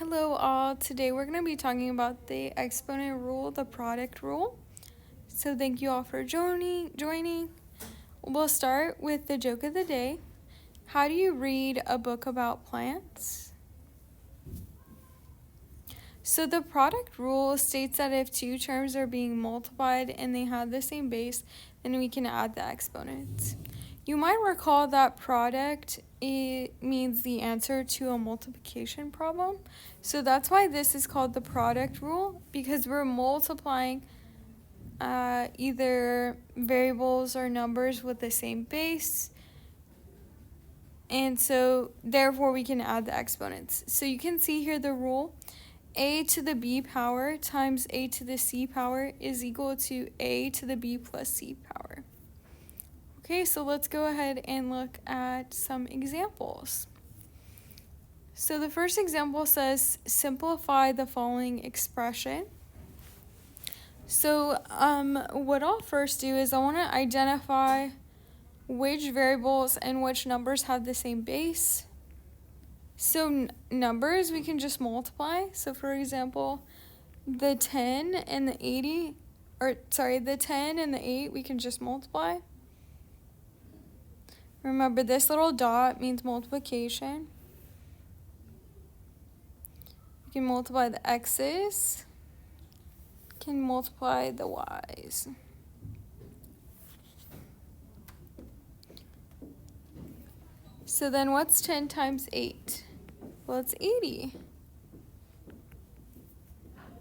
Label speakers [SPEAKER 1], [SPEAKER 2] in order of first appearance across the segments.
[SPEAKER 1] Hello all, today we're going to be talking about the exponent rule, the product rule. So thank you all for joining. We'll start with the joke of the day. How do you read a book about plants? So the product rule states that if two terms are being multiplied and they have the same base, then we can add the exponents. You might recall that product means the answer to a multiplication problem. So that's why this is called the product rule, because we're multiplying either variables or numbers with the same base. And so therefore we can add the exponents. So you can see here the rule. A to the b power times a to the c power is equal to a to the b plus c power. Okay, so let's go ahead and look at some examples. So the first example says simplify the following expression. So what I'll first do is I want to identify which variables and which numbers have the same base. So numbers we can just multiply. So for example, the 10 and the 8 we can just multiply. Remember, this little dot means multiplication. You can multiply the x's, can multiply the y's. So then what's 10 times 8? Well, it's 80.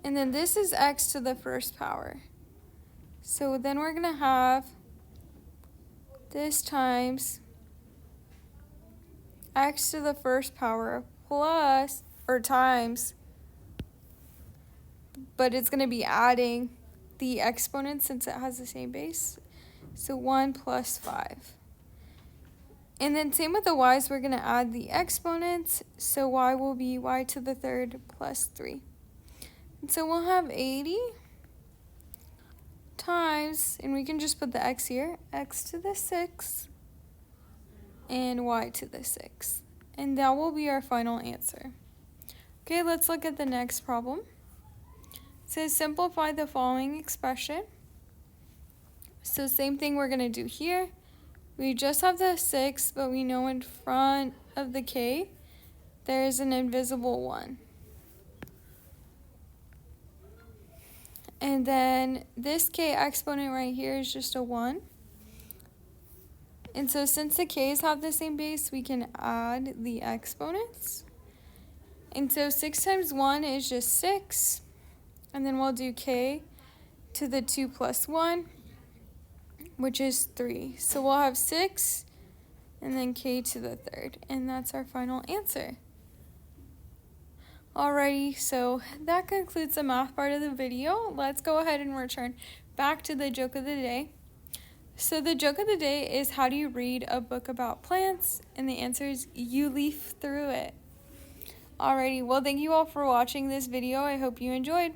[SPEAKER 1] And then this is x to the first power. So then we're going to have this times x to the first power plus, or times, but it's going to be adding the exponent since it has the same base. So 1 plus 5. And then same with the y's, we're going to add the exponents. So y will be y to the third plus 3. And so we'll have 80 times, and we can just put the x here, x to the 6 and y to the 6. And that will be our final answer. Okay, let's look at the next problem. It says simplify the following expression. So same thing we're going to do here. We just have the 6, but we know in front of the k, there's an invisible 1. And then this k exponent right here is just a 1. And so since the k's have the same base, we can add the exponents. And so 6 times 1 is just 6. And then we'll do k to the 2 plus 1, which is 3. So we'll have 6 and then k to the third. And that's our final answer. Alrighty, so that concludes the math part of the video. Let's go ahead and return back to the joke of the day. So the joke of the day is, how do you read a book about plants? And the answer is, you leaf through it. Alrighty, well, thank you all for watching this video. I hope you enjoyed.